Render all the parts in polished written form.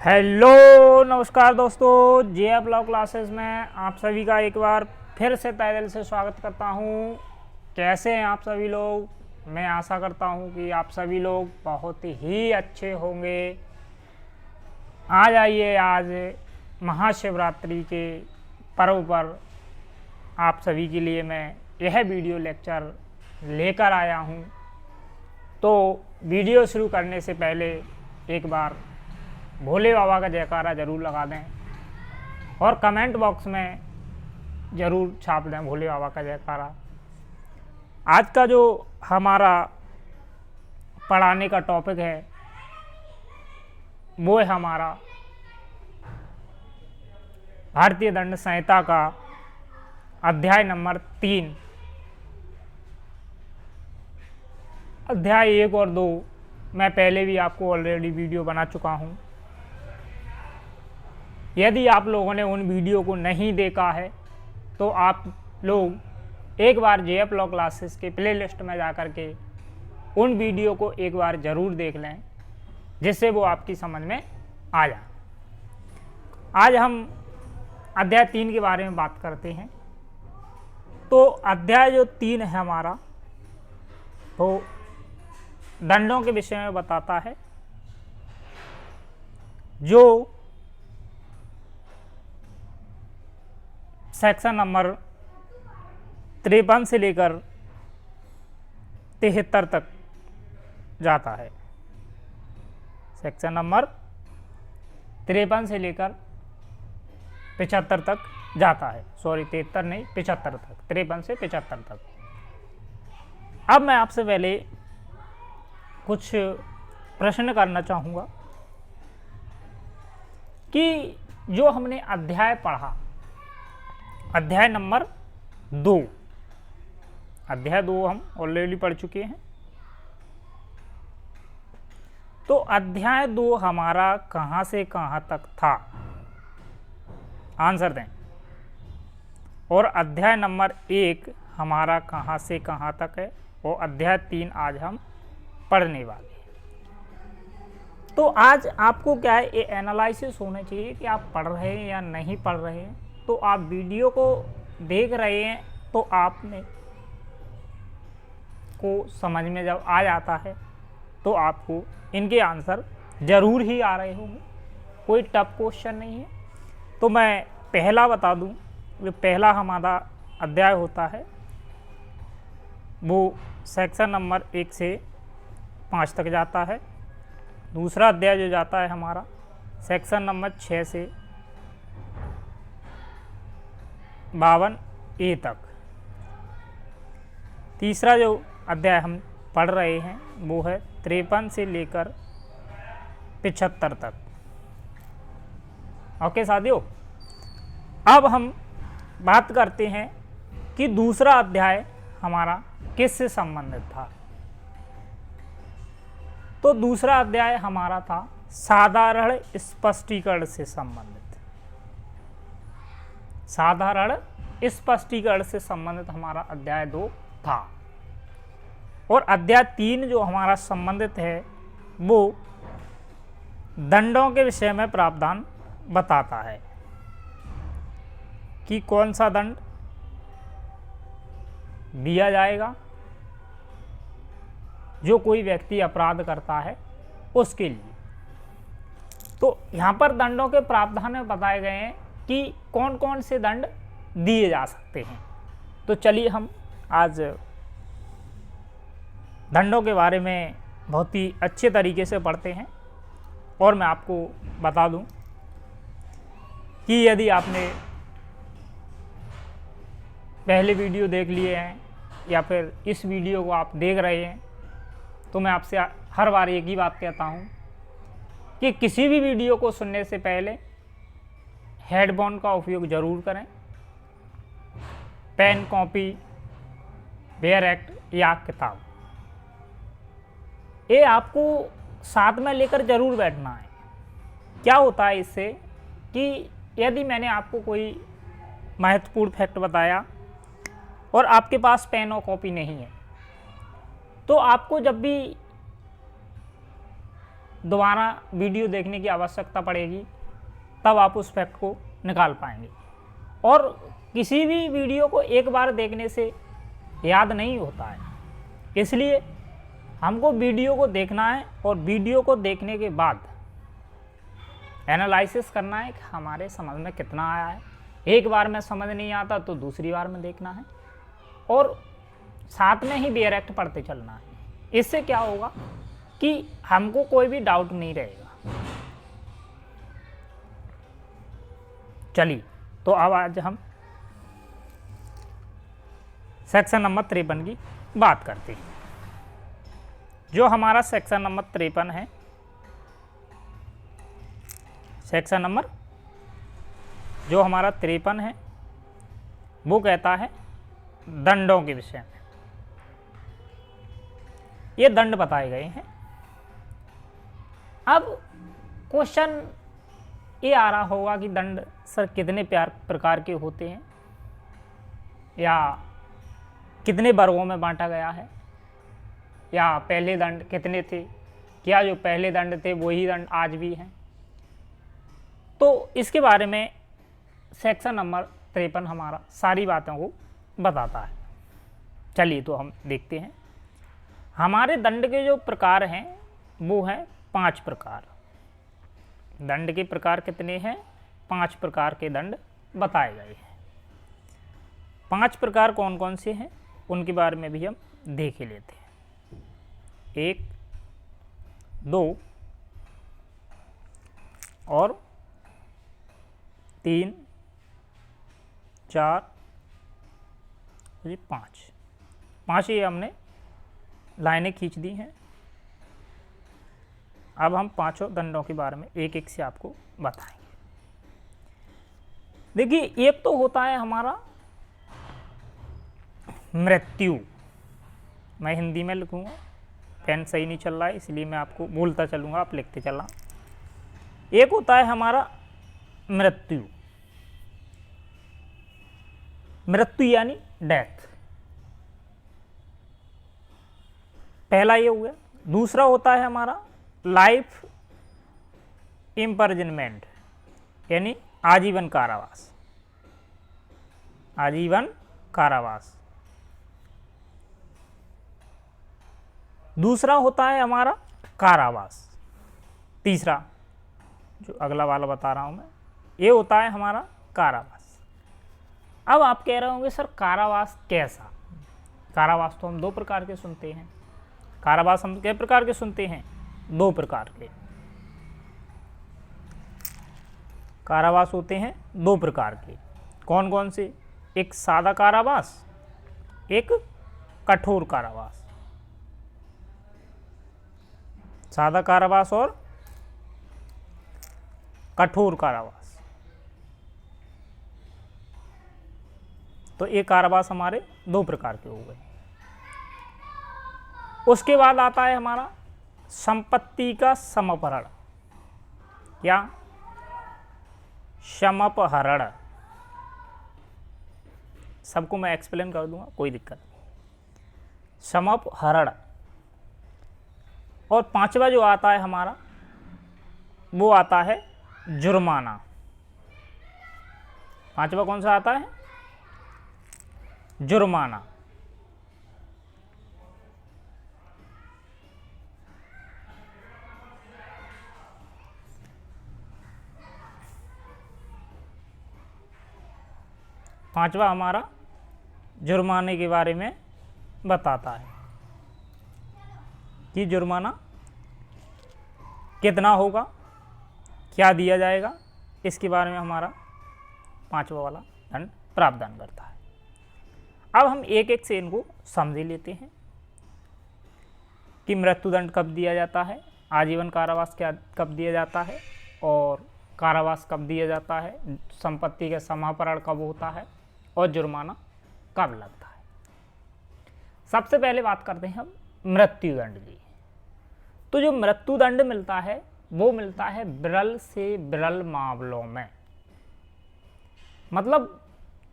Hello नमस्कार दोस्तों, JF law classes में आप सभी का एक बार फिर से तहे दिल से स्वागत करता हूं। कैसे हैं आप सभी लोग? मैं आशा करता हूं कि आप सभी लोग बहुत ही अच्छे होंगे। आज महाशिवरात्रि के पर्व पर आप सभी के लिए मैं यह वीडियो लेक्चर लेकर आया हूं। तो वीडियो शुरू करने से पहले एक बार भोले बाबा का जयकारा ज़रूर लगा दें और कमेंट बॉक्स में ज़रूर छाप दें भोले बाबा का जयकारा। आज का जो हमारा पढ़ाने का टॉपिक है वो है हमारा भारतीय दंड संहिता का अध्याय नंबर 3। अध्याय 1 और 2 मैं पहले भी आपको ऑलरेडी वीडियो बना चुका हूँ। यदि आप लोगों ने उन वीडियो को नहीं देखा है तो आप लोग एक बार JF लॉ क्लासेस के प्लेलिस्ट में जाकर के उन वीडियो को एक बार ज़रूर देख लें, जिससे वो आपकी समझ में आ जाए। आज हम अध्याय 3 के बारे में बात करते हैं। तो अध्याय जो 3 है हमारा, वो दंडों के विषय में बताता है, जो सेक्शन नंबर 53 से लेकर 73 तक जाता है। सेक्शन नंबर 53 से लेकर 75 तक जाता है। सॉरी, 73 नहीं, 75 तक, 53 से 75 तक। अब मैं आपसे पहले कुछ प्रश्न करना चाहूँगा कि जो हमने अध्याय पढ़ा, अध्याय नंबर 2, अध्याय 2 हम ऑलरेडी पढ़ चुके हैं। तो अध्याय 2 हमारा कहाँ से कहाँ तक था? आंसर दें। और अध्याय नंबर 1 हमारा कहाँ से कहाँ तक है? और अध्याय 3 आज हम पढ़ने वाले हैं। तो आज आपको क्या है, ये एनालिसिस होना चाहिए कि आप पढ़ रहे हैं या नहीं पढ़ रहे हैं। तो आप वीडियो को देख रहे हैं तो आपने को समझ में जब आ जाता है तो आपको इनके आंसर ज़रूर ही आ रहे होंगे। कोई टफ क्वेश्चन नहीं है। तो मैं पहला बता दूं, जो पहला हमारा अध्याय होता है वो सेक्शन नंबर 1 से 5 तक जाता है। दूसरा अध्याय जो जाता है हमारा सेक्शन नंबर 6 से 52A तक। तीसरा जो अध्याय हम पढ़ रहे हैं वो है 53 से लेकर 75 तक। ओके साथियों, अब हम बात करते हैं कि दूसरा अध्याय हमारा किससे संबंधित था। तो दूसरा अध्याय हमारा था साधारण स्पष्टीकरण से संबंधित। साधारण स्पष्टीकरण से संबंधित हमारा अध्याय 2 था। और अध्याय 3 जो हमारा संबंधित है वो दंडों के विषय में प्रावधान बताता है कि कौन सा दंड दिया जाएगा जो कोई व्यक्ति अपराध करता है उसके लिए। तो यहाँ पर दंडों के प्रावधान में बताए गए हैं कि कौन कौन से दंड दिए जा सकते हैं। तो चलिए हम आज दंडों के बारे में बहुत ही अच्छे तरीके से पढ़ते हैं। और मैं आपको बता दूं कि यदि आपने पहले वीडियो देख लिए हैं या फिर इस वीडियो को आप देख रहे हैं, तो मैं आपसे हर बार एक ही बात कहता हूं कि किसी भी वीडियो को सुनने से पहले हेडफोन का उपयोग ज़रूर करें। पेन, कॉपी, बेयर एक्ट या किताब, ये आपको साथ में लेकर ज़रूर बैठना है। क्या होता है इससे कि यदि मैंने आपको कोई महत्वपूर्ण फैक्ट बताया और आपके पास पेन और कॉपी नहीं है, तो आपको जब भी दोबारा वीडियो देखने की आवश्यकता पड़ेगी, तब आप उस फैक्ट को निकाल पाएंगे। और किसी भी वीडियो को एक बार देखने से याद नहीं होता है, इसलिए हमको वीडियो को देखना है और वीडियो को देखने के बाद एनालिसिस करना है कि हमारे समझ में कितना आया है। एक बार में समझ नहीं आता तो दूसरी बार में देखना है और साथ में ही डायरेक्ट पढ़ते चलना है। इससे क्या होगा कि हमको कोई भी डाउट नहीं रहेगा। चलिए, तो अब आज हम सेक्शन नंबर 53 की बात करते हैं। जो हमारा सेक्शन नंबर 53 है, सेक्शन नंबर जो हमारा 53 है वो कहता है दंडों के विषय में। ये दंड बताए गए हैं। अब क्वेश्चन ये आ रहा होगा कि दंड सर कितने प्रकार के होते हैं या कितने वर्गों में बांटा गया है, या पहले दंड कितने थे, क्या जो पहले दंड थे वही दंड आज भी हैं। तो इसके बारे में सेक्शन नंबर 53 हमारा सारी बातों को बताता है। चलिए, तो हम देखते हैं। हमारे दंड के जो प्रकार हैं वो हैं 5 प्रकार। दंड के प्रकार कितने हैं? 5 प्रकार के दंड बताए गए हैं। 5 प्रकार कौन कौन से हैं उनके बारे में भी हम देख ही लेते हैं। 1, 2 और 3, 4, 5। 5 ही हमने लाइनें खींच दी हैं। अब हम 5 दंडों के बारे में एक एक से आपको बताएंगे। देखिए, एक तो होता है हमारा मृत्यु। मैं हिंदी में लिखूंगा, पेन सही नहीं चल रहा है इसलिए मैं आपको बोलता चलूंगा, आप लिखते चलना। एक होता है हमारा मृत्यु। मृत्यु यानी डेथ, पहला ये हो गया। दूसरा होता है हमारा लाइफ इम्प्रिजनमेंट यानी आजीवन कारावास। आजीवन कारावास। दूसरा होता है हमारा कारावास। तीसरा जो अगला वाला बता रहा हूं मैं, ये होता है हमारा कारावास। अब आप कह रहे होंगे सर कारावास कैसा? कारावास तो हम 2 प्रकार के सुनते हैं। कारावास हम कितने प्रकार के सुनते हैं? 2 प्रकार के कारावास होते हैं, 2 प्रकार के। कौन कौन से? एक सादा कारावास, एक कठोर कारावास। सादा कारावास और कठोर कारावास। तो ये कारावास हमारे 2 प्रकार के हो गए। उसके बाद आता है हमारा संपत्ति का समपहरण या समपहरण। सबको मैं एक्सप्लेन कर दूंगा, कोई दिक्कत नहीं। समपहरण। और 5वां जो आता है हमारा वो आता है जुर्माना। 5वां कौन सा आता है? जुर्माना। पांचवा हमारा जुर्माने के बारे में बताता है कि जुर्माना कितना होगा, क्या दिया जाएगा, इसके बारे में हमारा 5वां वाला दंड प्रावधान करता है। अब हम एक एक से इनको समझ लेते हैं कि मृत्युदंड कब दिया जाता है, आजीवन कारावास क्या कब दिया जाता है और कारावास कब दिया जाता है, संपत्ति का समापहरण कब होता है और जुर्माना कब लगता है। सबसे पहले बात करते हैं हम मृत्युदंड की। तो जो मृत्युदंड मिलता है वो मिलता है विरल से विरल मामलों में, मतलब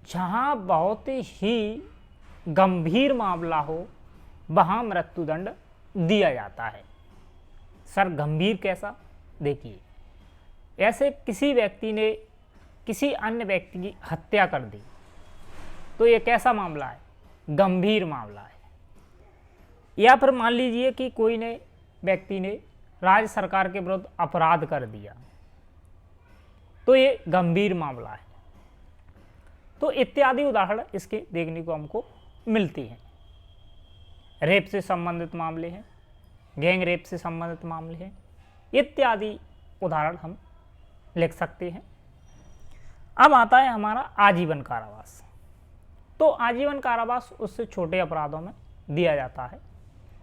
जहाँ बहुत ही गंभीर मामला हो वहाँ मृत्युदंड दिया जाता है। सर गंभीर कैसा? देखिए, ऐसे किसी व्यक्ति ने किसी अन्य व्यक्ति की हत्या कर दी तो ये कैसा मामला है? गंभीर मामला है। या फिर मान लीजिए कि कोई ने व्यक्ति ने राज्य सरकार के विरुद्ध अपराध कर दिया तो ये गंभीर मामला है। तो इत्यादि उदाहरण इसके देखने को हमको मिलती हैं। रेप से संबंधित मामले हैं, गैंग रेप से संबंधित मामले हैं, इत्यादि उदाहरण हम लिख सकते हैं। अब आता है हमारा आजीवन कारावास। तो आजीवन कारावास उससे छोटे अपराधों में दिया जाता है।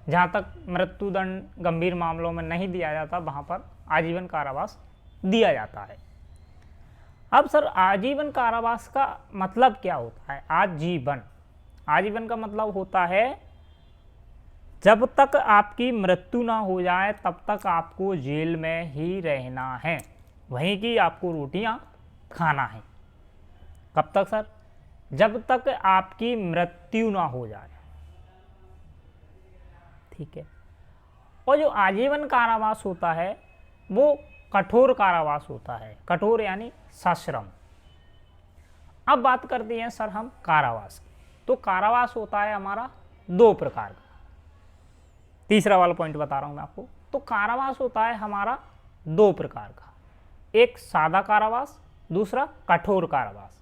जहाँ तक मृत्युदंड गंभीर मामलों में नहीं दिया जाता, वहाँ पर आजीवन कारावास दिया जाता है। अब सर आजीवन कारावास का मतलब क्या होता है? आजीवन का मतलब होता है जब तक आपकी मृत्यु ना हो जाए तब तक आपको जेल में ही रहना है, वहीं की आपको रोटियां खाना है। कब तक सर? जब तक आपकी मृत्यु ना हो जाए। ठीक है। और जो आजीवन कारावास होता है वो कठोर कारावास होता है। कठोर यानी सश्रम। अब बात करते हैं सर हम कारावास की। तो कारावास होता है हमारा दो प्रकार का। तीसरा वाला पॉइंट बता रहा हूं मैं आपको। तो कारावास होता है हमारा दो प्रकार का, एक सादा कारावास, दूसरा कठोर कारावास।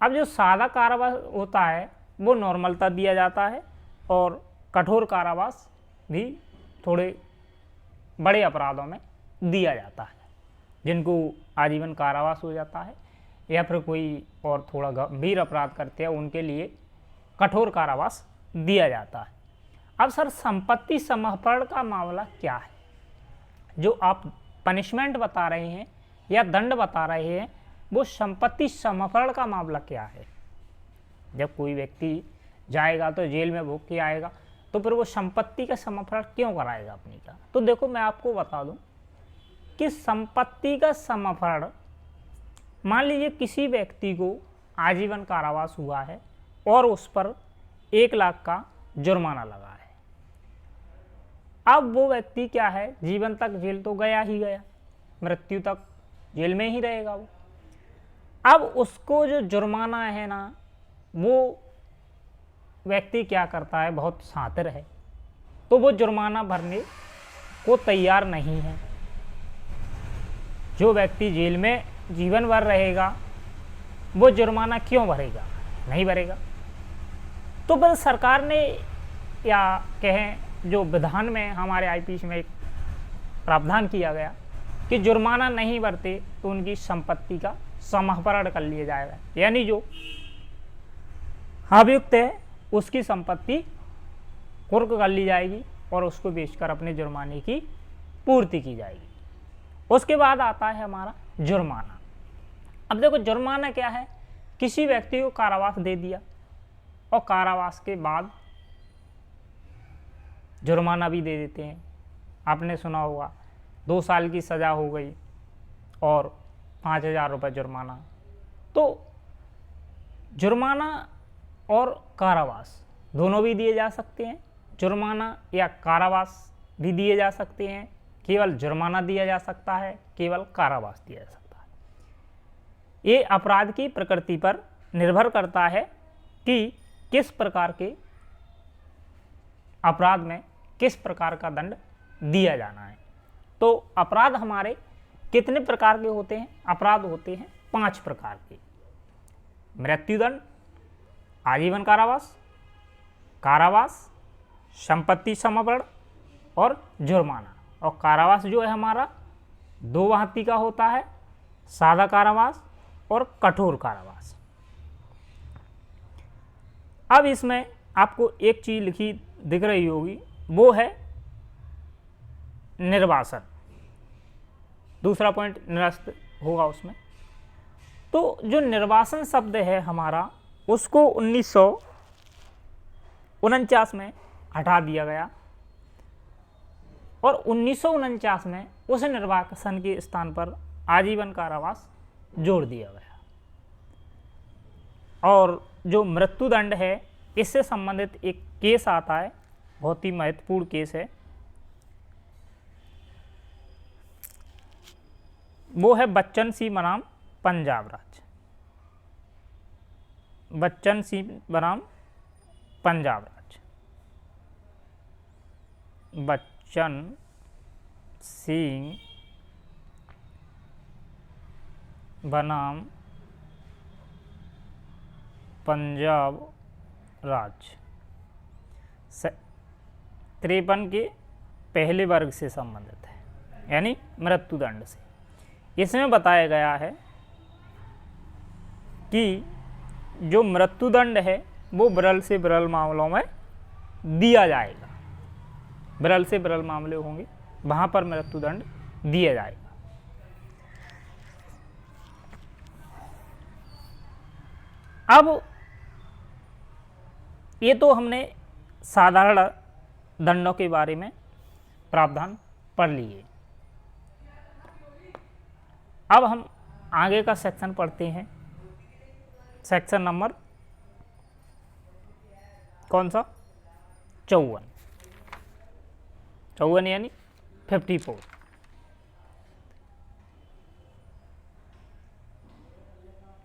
अब जो सादा कारावास होता है वो नॉर्मलता दिया जाता है और कठोर कारावास भी थोड़े बड़े अपराधों में दिया जाता है, जिनको आजीवन कारावास हो जाता है, या फिर कोई और थोड़ा गंभीर अपराध करते हैं उनके लिए कठोर कारावास दिया जाता है। अब सर संपत्ति समर्पण का मामला क्या है? जो आप पनिशमेंट बता रहे हैं या दंड बता रहे हैं वो संपत्ति समर्पण का मामला क्या है? जब कोई व्यक्ति जाएगा तो जेल में भोग के आएगा तो फिर वो संपत्ति का समर्पण क्यों कराएगा अपनी का? तो देखो मैं आपको बता दूं कि संपत्ति का समर्पण, मान लीजिए किसी व्यक्ति को आजीवन कारावास हुआ है और उस पर 1 लाख का जुर्माना लगा है। अब वो व्यक्ति क्या है, जीवन तक जेल तो गया ही गया, मृत्यु तक जेल में ही रहेगा वो। अब उसको जो जुर्माना है ना, वो व्यक्ति क्या करता है, बहुत शातिर है, तो वो जुर्माना भरने को तैयार नहीं है। जो व्यक्ति जेल में जीवन भर रहेगा वो जुर्माना क्यों भरेगा? नहीं भरेगा। तो बस सरकार ने, या कहें जो विधान में हमारे आईपीसी में एक प्रावधान किया गया कि जुर्माना नहीं भरते तो उनकी संपत्ति का समाहरण कर लिया जाएगा, यानी जो अभियुक्त है उसकी संपत्ति कुर्क कर ली जाएगी और उसको बेचकर अपने जुर्माने की पूर्ति की जाएगी। उसके बाद आता है हमारा जुर्माना। अब देखो जुर्माना क्या है, किसी व्यक्ति को कारावास दे दिया और कारावास के बाद जुर्माना भी दे देते हैं। आपने सुना होगा 2 साल की सज़ा हो गई और 5,000 रुपये जुर्माना। तो जुर्माना और कारावास दोनों भी दिए जा सकते हैं। जुर्माना या कारावास भी दिए जा सकते हैं। केवल जुर्माना दिया जा सकता है, केवल कारावास दिया जा सकता है। ये अपराध की प्रकृति पर निर्भर करता है कि किस प्रकार के अपराध में किस प्रकार का दंड दिया जाना है। तो अपराध हमारे कितने प्रकार के होते हैं? अपराध होते हैं 5 प्रकार के: मृत्युदंड, आजीवन कारावास, कारावास, संपत्ति समर्पण और जुर्माना। और कारावास जो है हमारा 2 भांति का होता है, सादा कारावास और कठोर कारावास। अब इसमें आपको एक चीज लिखी दिख रही होगी, वो है निर्वासन। दूसरा पॉइंट निरस्त होगा उसमें। तो जो निर्वासन शब्द है हमारा, उसको 1949 में हटा दिया गया और 1949 में उस निर्वासन के स्थान पर आजीवन कारावास जोड़ दिया गया। और जो मृत्युदंड है इससे संबंधित एक केस आता है, बहुत ही महत्वपूर्ण केस है, वो है बच्चन सिंह बनाम पंजाब राज्य। बच्चन सिंह बनाम पंजाब राज्य। बच्चन सिंह बनाम पंजाब राज्य 53 के पहले वर्ग से संबंधित है, यानी मृत्युदंड से। इसमें बताया गया है कि जो मृत्युदंड है वो विरल से विरल मामलों में दिया जाएगा। विरल से विरल मामले होंगे वहाँ पर मृत्युदंड दिया जाएगा। अब ये तो हमने साधारण दंडों के बारे में प्रावधान पढ़ लिए। अब हम आगे का सेक्शन पढ़ते हैं। सेक्शन नंबर कौन सा? 54 यानी 54।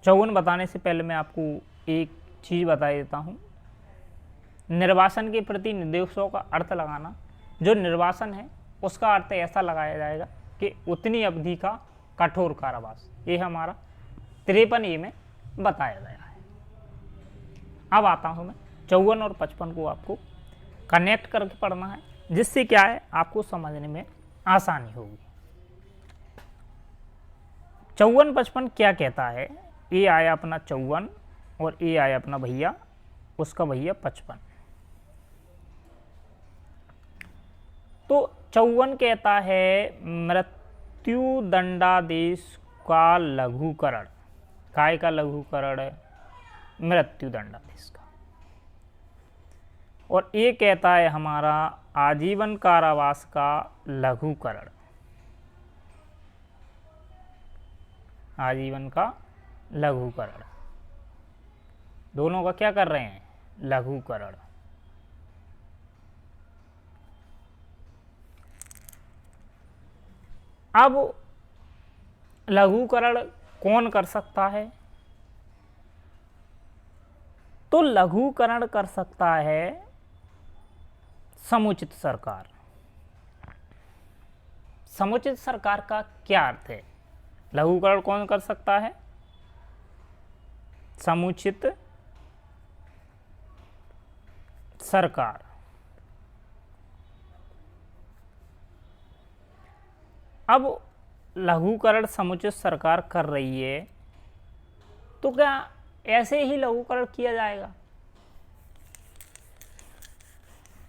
चौवन बताने से पहले मैं आपको एक चीज़ बता देता हूँ। निर्वासन के प्रति निर्देशों का अर्थ लगाना, जो निर्वासन है उसका अर्थ ऐसा लगाया जाएगा कि उतनी अवधि का कठोर कारावास। ये हमारा 53A में बताया गया है। अब आता हूँ मैं 54 और 55 को आपको कनेक्ट करके पढ़ना है, जिससे क्या है आपको समझने में आसानी होगी। 54-55 क्या कहता है? ये आया अपना 54 और ये आया अपना भैया, उसका भैया 55। तो 54 कहता है मृत्यु दंडादेश का लघुकरण। काय का लघुकरण है? मृत्यु दंडादेश का। और ये कहता है हमारा आजीवन कारावास का लघुकरण। आजीवन का लघुकरण। दोनों का क्या कर रहे हैं? लघुकरण। अब लघुकरण कौन कर सकता है? तो लघुकरण कर सकता है समुचित सरकार। समुचित सरकार का क्या अर्थ है? लघुकरण कौन कर सकता है? समुचित सरकार। अब लघुकरण समुचित सरकार कर रही है, तो क्या ऐसे ही लघुकरण किया जाएगा?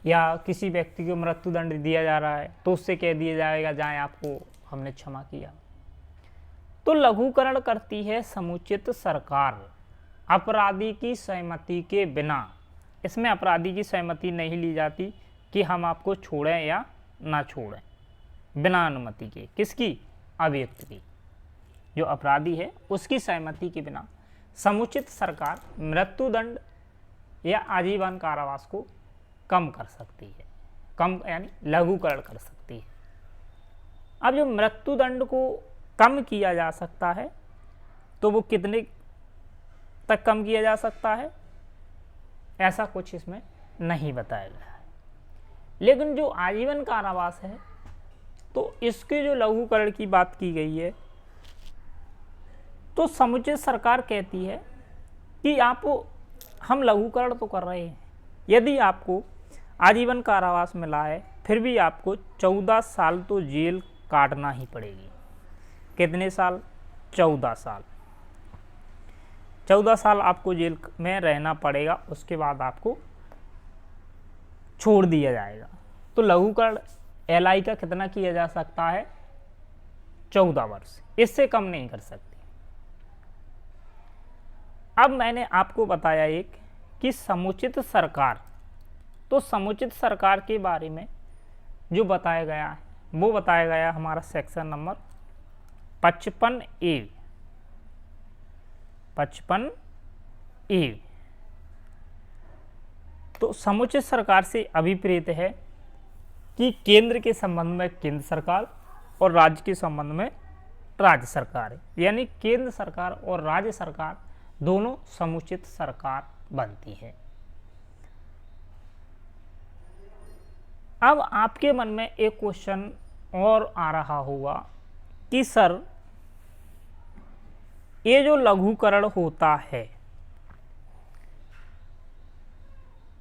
या किसी व्यक्ति को मृत्युदंड दिया जा रहा है तो उससे कह दिया जाएगा जाए आपको हमने क्षमा किया। तो लघुकरण करती है समुचित सरकार अपराधी की सहमति के बिना। इसमें अपराधी की सहमति नहीं ली जाती कि हम आपको छोड़ें या ना छोड़ें, बिना अनुमति के। किसकी? अभियुक्त की। जो अपराधी है उसकी सहमति के बिना समुचित सरकार मृत्युदंड या आजीवन कारावास को कम कर सकती है। कम यानी लघुकरण कर सकती है। अब जो मृत्युदंड को कम किया जा सकता है तो वो कितने तक कम किया जा सकता है, ऐसा कुछ इसमें नहीं बताया गया है। लेकिन जो आजीवन कारावास है तो इसके जो लघुकरण की बात की गई है, तो समुचित सरकार कहती है कि आप हम लघुकरण तो कर रहे हैं, यदि आपको आजीवन कारावास मिला है फिर भी आपको 14 साल तो जेल काटना ही पड़ेगी। कितने साल? 14 साल। 14 साल आपको जेल में रहना पड़ेगा, उसके बाद आपको छोड़ दिया जाएगा। तो लघुकरण LI का कितना किया जा सकता है? 14 वर्ष। इससे कम नहीं कर सकती। अब मैंने आपको बताया एक कि समुचित सरकार, तो समुचित सरकार के बारे में जो बताया गया है वो बताया गया हमारा सेक्शन नंबर 55A। 55A तो समुचित सरकार से अभिप्रेत है कि केंद्र के संबंध में केंद्र सरकार और राज्य के संबंध में राज्य सरकार, यानी केंद्र सरकार और राज्य सरकार दोनों समुचित सरकार बनती है। अब आपके मन में एक क्वेश्चन और आ रहा होगा कि सर ये जो लघुकरण होता है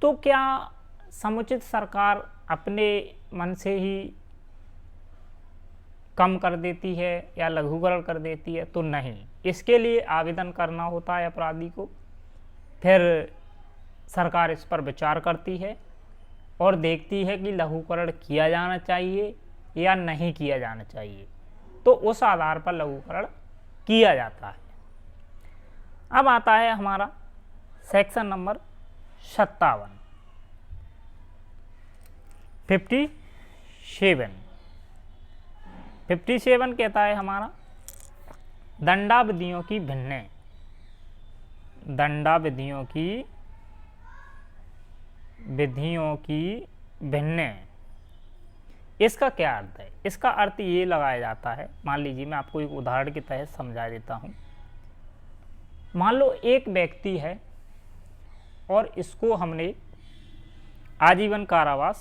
तो क्या समुचित सरकार अपने मन से ही कम कर देती है या लघुकरण कर देती है? तो नहीं, इसके लिए आवेदन करना होता है अपराधी को, फिर सरकार इस पर विचार करती है और देखती है कि लघुकरण किया जाना चाहिए या नहीं किया जाना चाहिए, तो उस आधार पर लघुकरण किया जाता है। अब आता है हमारा सेक्शन नंबर 57 57 कहता है हमारा दंडाविधियों की भिन्न, दंडाविधियों की भिन्न। इसका क्या अर्थ है? इसका अर्थ ये लगाया जाता है, मान लीजिए मैं आपको एक उदाहरण के तहत समझा देता हूँ। मान लो एक व्यक्ति है और इसको हमने आजीवन कारावास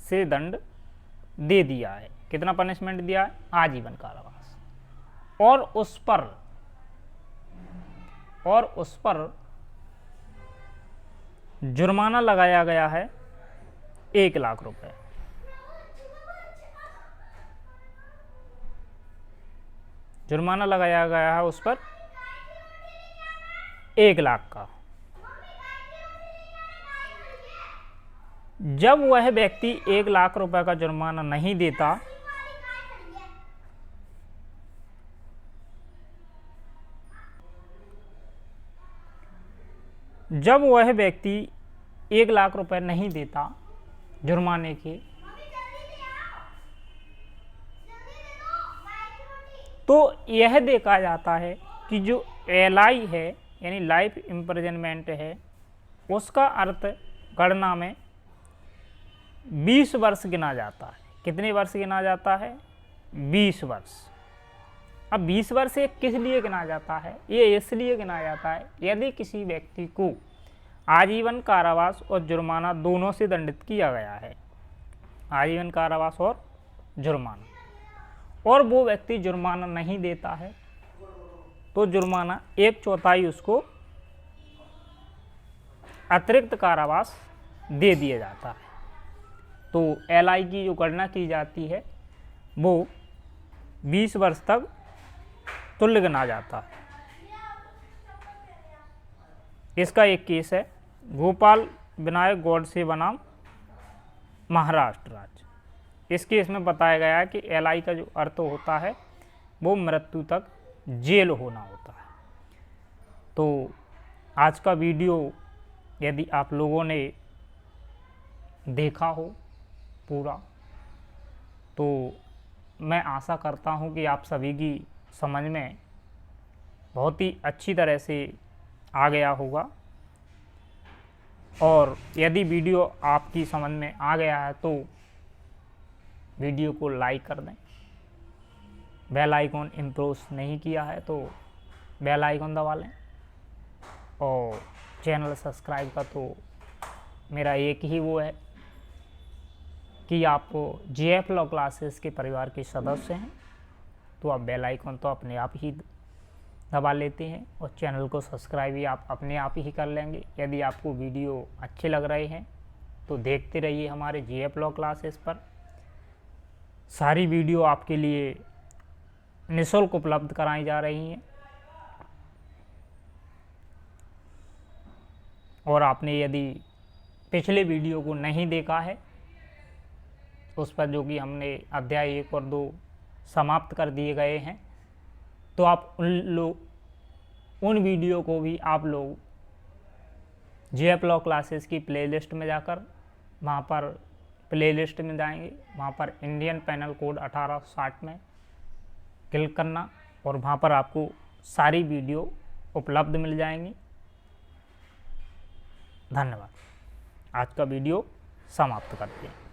से दंड दे दिया है। कितना पनिशमेंट दिया है? आजीवन कारावास। और उस पर जुर्माना लगाया गया है 1 लाख रुपए। जुर्माना लगाया गया है उस पर 1 लाख का। जब वह व्यक्ति 1 लाख रुपए का जुर्माना नहीं देता नहीं देता जुर्माने के, तो यह देखा जाता है कि जो LI है यानी लाइफ इम्प्रिजनमेंट है, उसका अर्थ गणना में 20 वर्ष गिना जाता है। कितने वर्ष गिना जाता है? 20 वर्ष। अब 20 वर्ष ये किस लिए गिना जाता है? ये इसलिए गिना जाता है यदि किसी व्यक्ति को आजीवन कारावास और जुर्माना दोनों से दंडित किया गया है, आजीवन कारावास और जुर्माना, और वो व्यक्ति जुर्माना नहीं देता है, तो जुर्माना 1/4 उसको अतिरिक्त कारावास दे दिया जाता है। तो LI की जो गणना की जाती है वो 20 वर्ष तक तुल्य गिना जाता है। इसका एक केस है गोपाल विनायक गॉडसे बनाम महाराष्ट्र राज्य। इस केस में बताया गया है कि LI का जो अर्थ होता है वो मृत्यु तक जेल होना होता है। तो आज का वीडियो यदि आप लोगों ने देखा हो पूरा, तो मैं आशा करता हूं कि आप सभी की समझ में बहुत ही अच्छी तरह से आ गया होगा। और यदि वीडियो आपकी समझ में आ गया है तो वीडियो को लाइक कर दें। बेल आइकॉन इम्प्रेस नहीं किया है तो बेल आइकॉन दबा लें, और चैनल सब्सक्राइब का तो मेरा एक ही वो है कि आप JF लॉ क्लासेस के परिवार के सदस्य हैं, तो आप बेल आइकॉन तो अपने आप ही दबा लेते हैं और चैनल को सब्सक्राइब भी आप अपने आप ही कर लेंगे। यदि आपको वीडियो अच्छे लग रहे हैं तो देखते रहिए हमारे JF लॉ क्लासेस पर। सारी वीडियो आपके लिए निःशुल्क उपलब्ध कराई जा रही हैं, और आपने यदि पिछले वीडियो को नहीं देखा है उस पर जो कि हमने अध्याय 1 और 2 समाप्त कर दिए गए हैं, तो आप उन वीडियो को भी आप लोग JF लॉ क्लासेस की प्लेलिस्ट में जाकर वहाँ पर प्लेलिस्ट में जाएंगे, वहाँ पर इंडियन पेनल कोड 1860 में क्लिक करना और वहाँ पर आपको सारी वीडियो उपलब्ध मिल जाएंगी। धन्यवाद। आज का वीडियो समाप्त करते हैं।